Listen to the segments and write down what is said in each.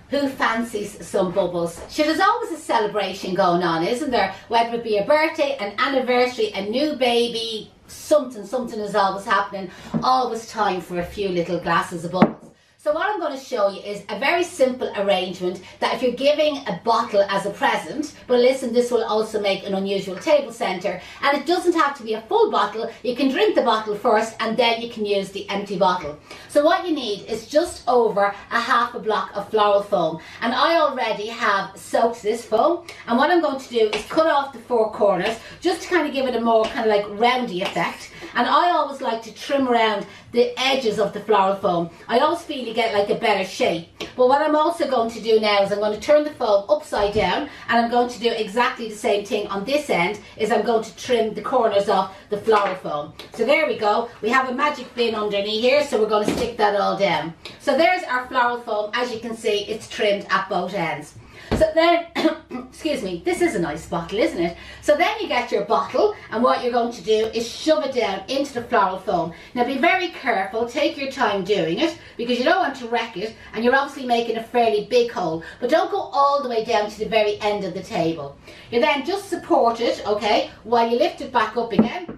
Who fancies some bubbles? Sure, there's always a celebration going on, isn't there? Whether it be a birthday, an anniversary, a new baby, something is always happening. Always time for a few little glasses of bubbles. So what I'm going to show you is a very simple arrangement that if you're giving a bottle as a present, but listen, this will also make an unusual table centre, and it doesn't have to be a full bottle. You can drink the bottle first and then you can use the empty bottle. So what you need is just over a half a block of floral foam, and I already have soaked this foam, and what I'm going to do is cut off the four corners just to kind of give it a more kind of like roundy effect. And I always like to trim around the edges of the floral foam. I always feel you get like a better shape. But what I'm also going to do now is I'm going to turn the foam upside down, and I'm going to do exactly the same thing on this end. Is I'm going to trim the corners off the floral foam. So there we go. We have a magic bin underneath here, so we're going to stick that all down. So there's our floral foam. As you can see, it's trimmed at both ends. So then, excuse me, this is a nice bottle, isn't it? So then you get your bottle, and what you're going to do is shove it down into the floral foam. Now be very careful, take your time doing it, because you don't want to wreck it, and you're obviously making a fairly big hole, but don't go all the way down to the very end of the table. You then just support it, okay, while you lift it back up again.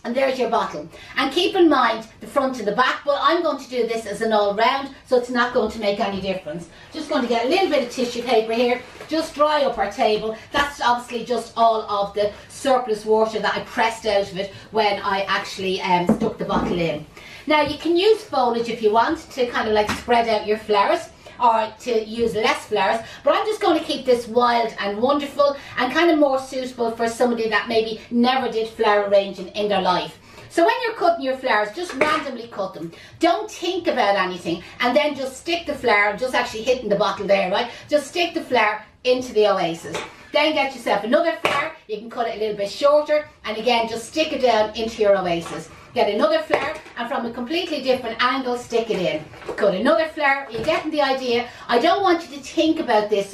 And there's your bottle. And keep in mind the front and the back, but I'm going to do this as an all round, so it's not going to make any difference. Just going to get a little bit of tissue paper here, just dry up our table. That's obviously just all of the surplus water that I pressed out of it when I actually stuck the bottle in. Now you can use foliage if you want to kind of like spread out your flowers, or to use less flowers, but I'm just going to keep this wild and wonderful and kind of more suitable for somebody that maybe never did flower arranging in their life. So when you're cutting your flowers, just randomly cut them. Don't think about anything, and then just stick the flower. I'm just actually hitting the bottle there, right? Just stick the flower into the oasis. Then get yourself another flower. You can cut it a little bit shorter, and again just stick it down into your oasis. Get another flower, and from a completely different angle stick it in. Cut another flower. You're getting the idea. I don't want you to think about this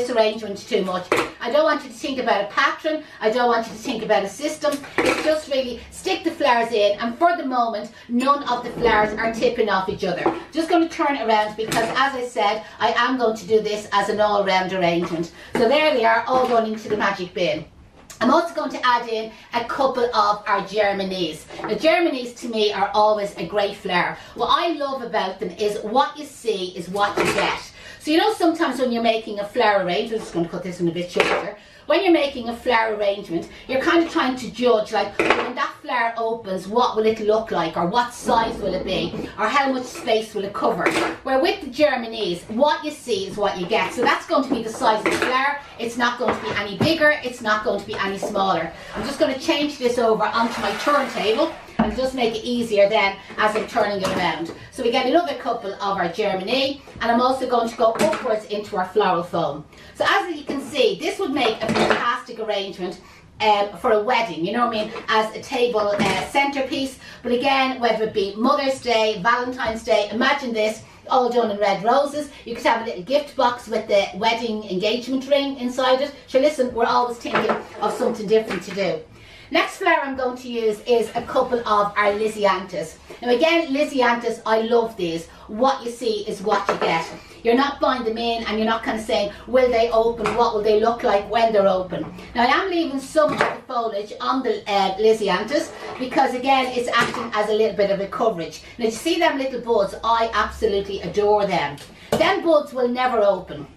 arrangement too much. I don't want you to think about a pattern. I don't want you to think about a system. It's just really stick the flowers in, and for the moment none of the flowers are tipping off each other. Just going to turn it around, because as I said, I am going to do this as an all-round arrangement. So there they are, all going into the magic bin. I'm also going to add in a couple of our Germanies. Now Germanies to me are always a great flower. What I love about them is what you see is what you get. So you know, sometimes when you're making a flower arrangement, I'm just going to cut this one a bit shorter. When you're making a flower arrangement, you're kind of trying to judge, like, when that flower opens, what will it look like, or what size will it be, or how much space will it cover. Where with the Germanies, what you see is what you get. So that's going to be the size of the flower. It's not going to be any bigger, it's not going to be any smaller. I'm just going to change this over onto my turntable, and just make it easier then as I'm turning it around. So we get another couple of our Germany, and I'm also going to go upwards into our floral foam. So as you can see, this would make a fantastic arrangement for a wedding, you know what I mean, as a table centerpiece. But again, whether it be Mother's Day, Valentine's Day, imagine this all done in red roses. You could have a little gift box with the wedding engagement ring inside it. So listen, we're always thinking of something different to do. Next flower I'm going to use is a couple of our Lysianthus. Now again, Lysianthus, I love these. What you see is what you get. You're not buying them in, and you're not kind of saying, will they open, what will they look like when they're open. Now I am leaving some of the foliage on the Lysianthus, because again, it's acting as a little bit of a coverage. Now you see them little buds, I absolutely adore them. Them buds will never open.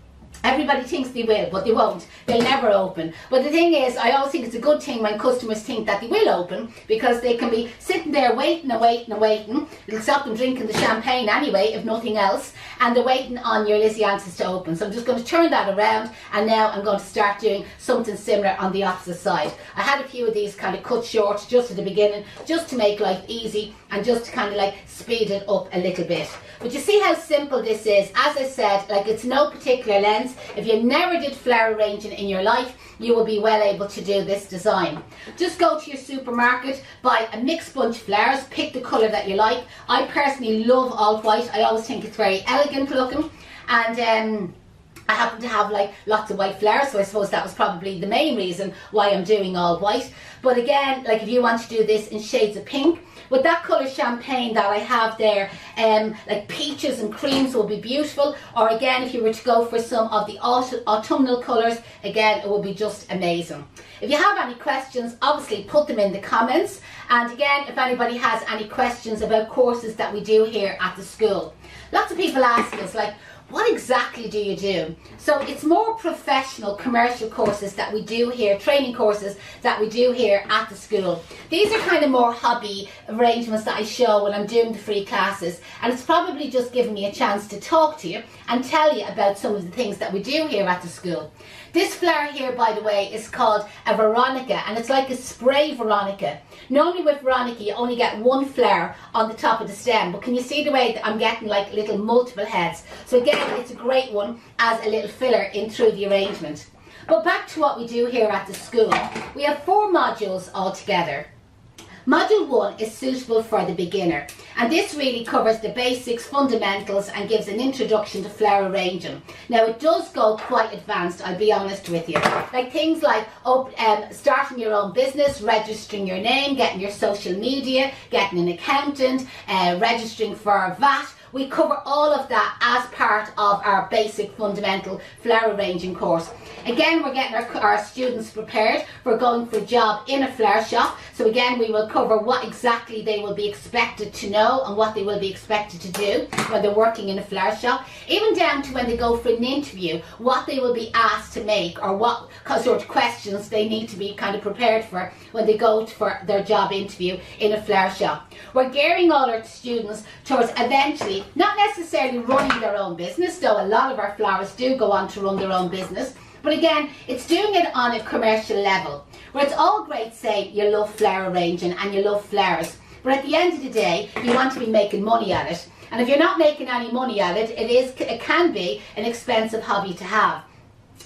Everybody thinks they will, but they won't. They'll never open. But the thing is, I always think it's a good thing when customers think that they will open, because they can be sitting there waiting and waiting and waiting. It'll stop them drinking the champagne anyway, if nothing else, and they're waiting on your Lysianthus to open. So I'm just going to turn that around, and now I'm going to start doing something similar on the opposite side. I had a few of these kind of cut short just at the beginning, just to make life easy and just to kind of like speed it up a little bit. But you see how simple this is. As I said, like, it's no particular lens. If you never did flower arranging in your life, you will be well able to do this design. Just go to your supermarket, buy a mixed bunch of flowers, pick the colour that you like. I personally love alt white. I always think it's very elegant looking, and I happen to have like lots of white flowers, so I suppose that was probably the main reason why I'm doing all white. But again, like if you want to do this in shades of pink, with that colour champagne that I have there, like peaches and creams will be beautiful. Or again, if you were to go for some of the autumnal colours, again, it will be just amazing. If you have any questions, obviously put them in the comments. And again, if anybody has any questions about courses that we do here at the school. Lots of people ask us, like, what exactly do you do? So it's more professional commercial courses that we do here, training courses that we do here at the school. These are kind of more hobby arrangements that I show when I'm doing the free classes, and it's probably just giving me a chance to talk to you and tell you about some of the things that we do here at the school. This flower here, by the way, is called a Veronica, and it's like a spray Veronica. Normally with Veronica you only get one flower on the top of the stem, but can you see the way that I'm getting like little multiple heads? So again, it's a great one as a little filler in through the arrangement. But back to what we do here at the school. We have 4 modules altogether. Module 1 is suitable for the beginner, and this really covers the basics, fundamentals, and gives an introduction to flower arranging. Now it does go quite advanced, I'll be honest with you. Like things like starting your own business, registering your name, getting your social media, getting an accountant, registering for VAT. We cover all of that as part of our basic fundamental flower arranging course. Again, we're getting our students prepared for going for a job in a flower shop. So again, we will cover what exactly they will be expected to know and what they will be expected to do when they're working in a flower shop. Even down to when they go for an interview, what they will be asked to make, or what sort of questions they need to be kind of prepared for when they go for their job interview in a flower shop. We're gearing all our students towards eventually not necessarily running their own business, though a lot of our florists do go on to run their own business. But again, it's doing it on a commercial level, where it's all great saying you love flower arranging and you love flowers, but at the end of the day, you want to be making money at it. And if you're not making any money at it, it can be an expensive hobby to have.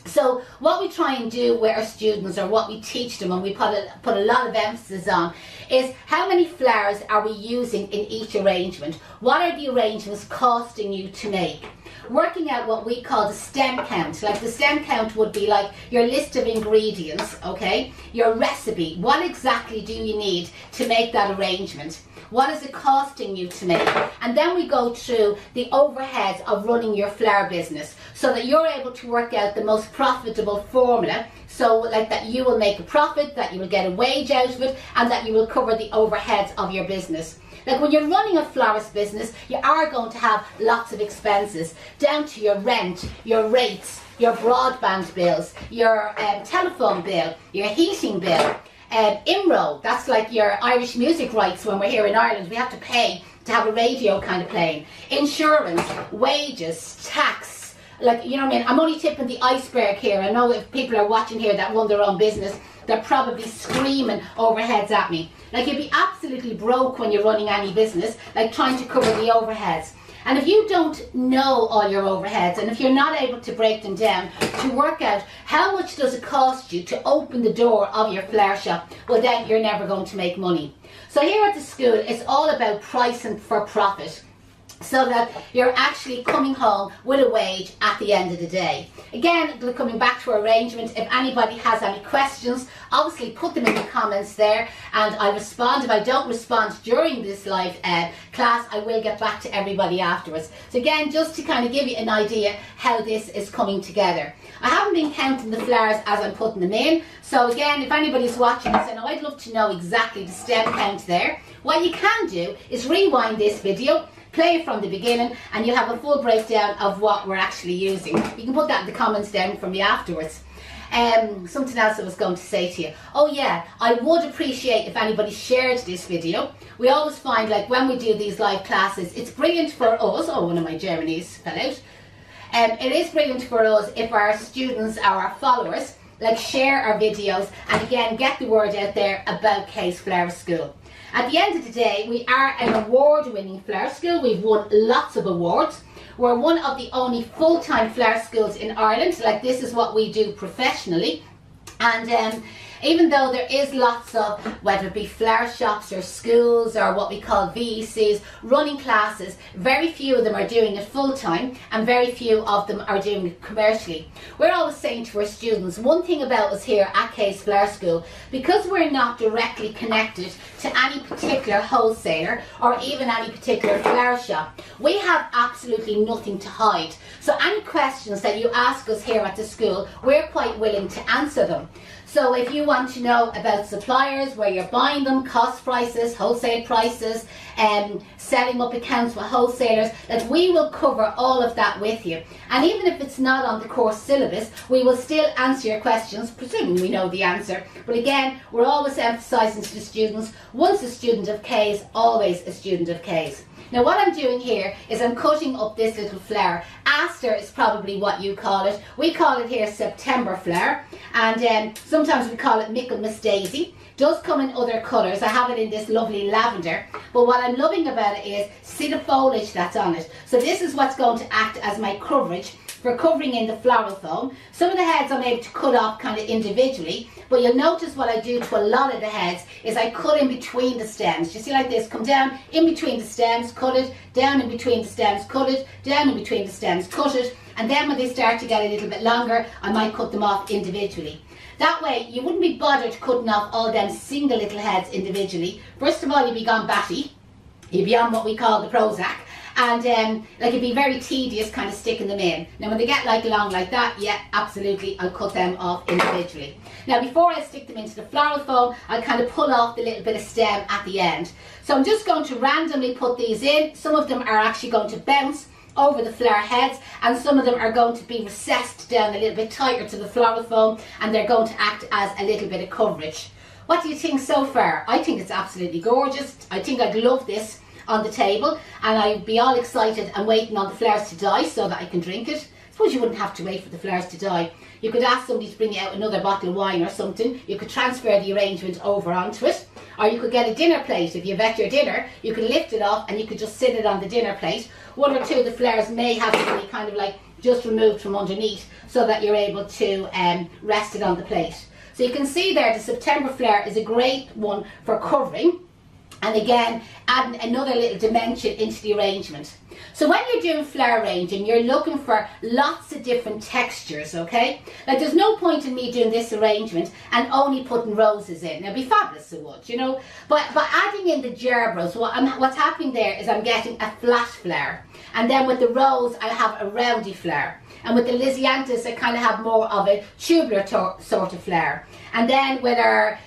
So what we try and do with our students, or what we teach them, and we put a lot of emphasis on, is how many flowers are we using in each arrangement? What are the arrangements costing you to make? Working out what we call the stem count. Like the stem count would be like your list of ingredients, okay? Your recipe. What exactly do you need to make that arrangement? What is it costing you to make? And then we go through the overheads of running your flower business, so that you're able to work out the most profitable formula, so like that you will make a profit, that you will get a wage out of it, and that you will cover the overheads of your business. Like when you're running a florist business, you are going to have lots of expenses, down to your rent, your rates, your broadband bills, your telephone bill, your heating bill, IMRO, that's like your Irish music rights. When we're here in Ireland, we have to pay to have a radio kind of playing, insurance, wages, tax. Like, you know what I mean? I'm only tipping the iceberg here. I know if people are watching here that run their own business, they're probably screaming overheads at me. Like, you'd be absolutely broke when you're running any business, like trying to cover the overheads. And if you don't know all your overheads, and if you're not able to break them down to work out how much does it cost you to open the door of your flower shop, well then you're never going to make money. So here at the school, it's all about pricing for profit, so that you're actually coming home with a wage at the end of the day. Again, coming back to arrangement, if anybody has any questions, obviously put them in the comments there, and I'll respond. If I don't respond during this live class, I will get back to everybody afterwards. So again, just to kind of give you an idea how this is coming together. I haven't been counting the flowers as I'm putting them in, so again, if anybody's watching and saying, oh, I'd love to know exactly the stem count there, what you can do is rewind this video, play it from the beginning, and you'll have a full breakdown of what we're actually using. You can put that in the comments down for me afterwards. Something else I was going to say to you. Oh yeah, I would appreciate if anybody shared this video. We always find, like, when we do these live classes, it's brilliant for us. Oh, one of my Germany's fell out. It is brilliant for us if our students or our followers like share our videos, and again get the word out there about Kay's Flower School. At the end of the day, we are an award-winning flower school. We've won lots of awards. We're one of the only full-time flower schools in Ireland. Like, this is what we do professionally. And Even though there is lots of, whether it be flower shops or schools or what we call VECs, running classes, very few of them are doing it full time and very few of them are doing it commercially. We're always saying to our students, one thing about us here at Case Flower School, because we're not directly connected to any particular wholesaler or even any particular flower shop, we have absolutely nothing to hide. So any questions that you ask us here at the school, we're quite willing to answer them. So if you want to know about suppliers, where you're buying them, cost prices, wholesale prices, setting up accounts with wholesalers, that we will cover all of that with you. And even if it's not on the course syllabus, we will still answer your questions, presuming we know the answer. But again, we're always emphasising to the students, once a student of K's, always a student of K's. Now what I'm doing here is I'm cutting up this little flower. Aster is probably what you call it. We call it here September flower, and sometimes we call it Michaelmas daisy. Does come in other colours. I have it in this lovely lavender, but what I'm loving about it is, see the foliage that's on it. So this is what's going to act as my coverage for covering in the floral foam. Some of the heads I'm able to cut off kind of individually, but you'll notice what I do to a lot of the heads is I cut in between the stems. You see, like this, come down in between the stems, cut it, down in between the stems, cut it, down in between the stems, cut it, and then when they start to get a little bit longer, I might cut them off individually. That way, you wouldn't be bothered cutting off all them single little heads individually. First of all, you'd be gone batty. You'd be on what we call the Prozac. And like it'd be very tedious kind of sticking them in. Now when they get like long like that, yeah, absolutely, I'll cut them off individually. Now before I stick them into the floral foam, I'll kind of pull off the little bit of stem at the end. So I'm just going to randomly put these in. Some of them are actually going to bounce over the flower heads, and some of them are going to be recessed down a little bit tighter to the floral foam, and they're going to act as a little bit of coverage. What do you think so far? I think it's absolutely gorgeous. I think I'd love this on the table, and I'd be all excited and waiting on the flowers to die so that I can drink it. I suppose you wouldn't have to wait for the flowers to die. You could ask somebody to bring you out another bottle of wine or something. You could transfer the arrangement over onto it, or you could get a dinner plate. If you've ate your dinner, you could lift it off and you could just sit it on the dinner plate. One or two of the flowers may have to be kind of like just removed from underneath so that you're able to rest it on the plate. So you can see there the September flower is a great one for covering, and again adding another little dimension into the arrangement. So when you're doing flower arranging, you're looking for lots of different textures, okay? Like there's no point in me doing this arrangement and only putting roses in. Now it'd be fabulous it would, you know, but adding in the gerbils, what's happening there is I'm getting a flat flower, and then with the rose I have a roundy flower, and with the Lysianthus I kind of have more of a tubular sort of flower. And then with our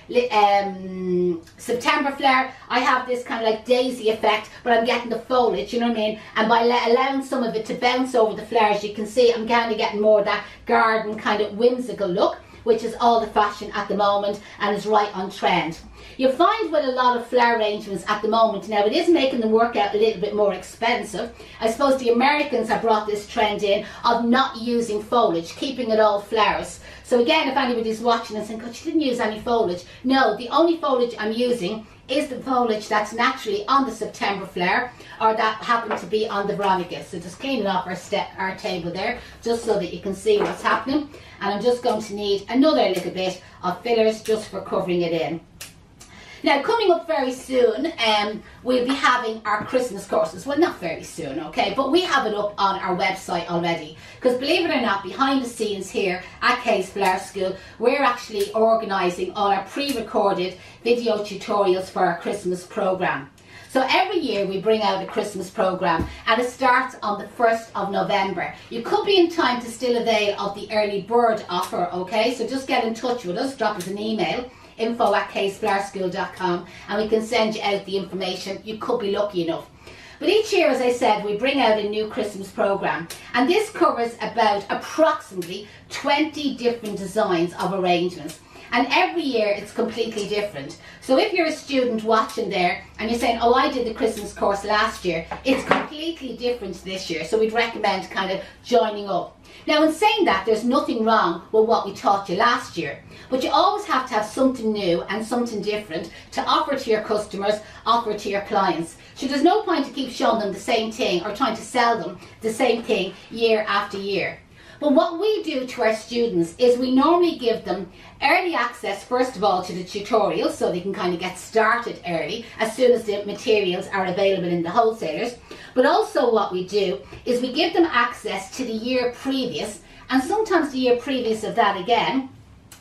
September flower, I have this kind of like daisy effect, but I'm getting the foliage, you know what I mean? And by allowing some of it to bounce over the flowers, you can see I'm kind of getting more of that garden kind of whimsical look, which is all the fashion at the moment and is right on trend. You'll find with a lot of flower arrangements at the moment now, it is making the workout a little bit more expensive. I suppose the Americans have brought this trend in of not using foliage, keeping it all flowers. So again, if anybody's watching and saying, God, you didn't use any foliage. No, the only foliage I'm using is the foliage that's naturally on the September flower, or that happened to be on the Veronica. So just cleaning off our table there, just so that you can see what's happening. And I'm just going to need another little bit of fillers just for covering it in. Now, coming up very soon, we'll be having our Christmas courses. Well, not very soon, okay, but we have it up on our website already. Because believe it or not, behind the scenes here at Case Flower School, we're actually organising all our pre-recorded video tutorials for our Christmas programme. So every year we bring out a Christmas programme, and it starts on the 1st of November. You could be in time to still avail of the early bird offer, okay? So just get in touch with us, drop us an email, info@caseflowerschool.com, and we can send you out the information. You could be lucky enough. But each year, as I said, we bring out a new Christmas programme, and this covers about approximately 20 different designs of arrangements. And every year it's completely different. So if you're a student watching there and you're saying, oh, I did the Christmas course last year, it's completely different this year. So we'd recommend kind of joining up. Now, in saying that, there's nothing wrong with what we taught you last year. But you always have to have something new and something different to offer to your customers, offer to your clients. So there's no point to keep showing them the same thing or trying to sell them the same thing year after year. But what we do to our students is we normally give them early access, first of all, to the tutorials, so they can kind of get started early as soon as the materials are available in the wholesalers. But also what we do is we give them access to the year previous, and sometimes the year previous of that again,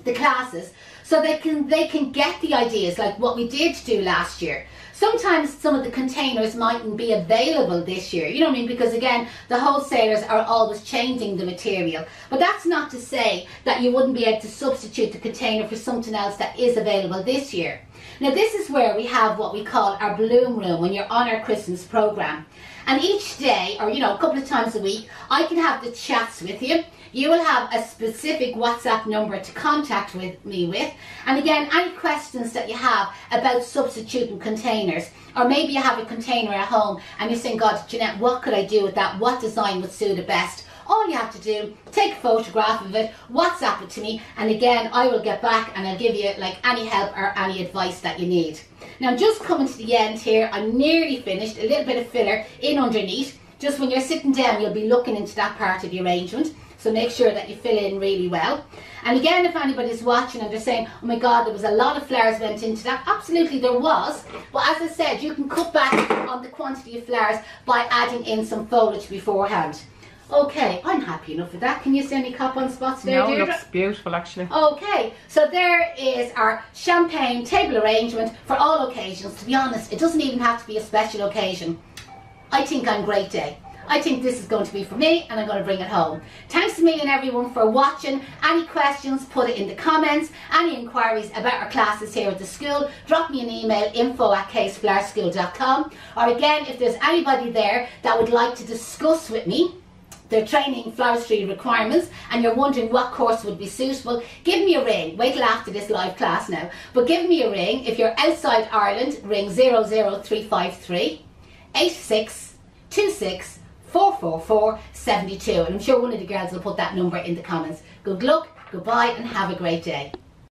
the classes, so they can get the ideas, like what we did do last year. Sometimes some of the containers mightn't be available this year, you know what I mean, because again, the wholesalers are always changing the material. But that's not to say that you wouldn't be able to substitute the container for something else that is available this year. Now this is where we have what we call our bloom room when you're on our Christmas program. And each day, or you know, a couple of times a week, I can have the chats with you. You will have a specific WhatsApp number to contact me with. And again, any questions that you have about substituting containers, or maybe you have a container at home and you're saying, God, Jeanette, what could I do with that? What design would suit it best? All you have to do, take a photograph of it, WhatsApp it to me, and again, I will get back and I'll give you like any help or any advice that you need. Now I'm just coming to the end here. I'm nearly finished. A little bit of filler in underneath. Just when you're sitting down, you'll be looking into that part of the arrangement. So make sure that you fill in really well. And again, if anybody's watching and they're saying, oh my God, there was a lot of flowers went into that. Absolutely there was. But as I said, you can cut back on the quantity of flowers by adding in some foliage beforehand. Okay, I'm happy enough with that. Can you see any cop on spots there, Deirdre? No, it looks beautiful actually. Okay, so there is our champagne table arrangement for all occasions. To be honest, it doesn't even have to be a special occasion. I think on great day. I think this is going to be for me and I'm going to bring it home. Thanks a million everyone for watching. Any questions, put it in the comments. Any inquiries about our classes here at the school, drop me an email, info@caseflowerschool.com. Or again, if there's anybody there that would like to discuss with me their training floristry requirements and you're wondering what course would be suitable, give me a ring. Wait till after this live class now. But give me a ring. If you're outside Ireland, ring 00353 8626 44472, and I'm sure one of the girls will put that number in the comments. Good luck, goodbye, and have a great day.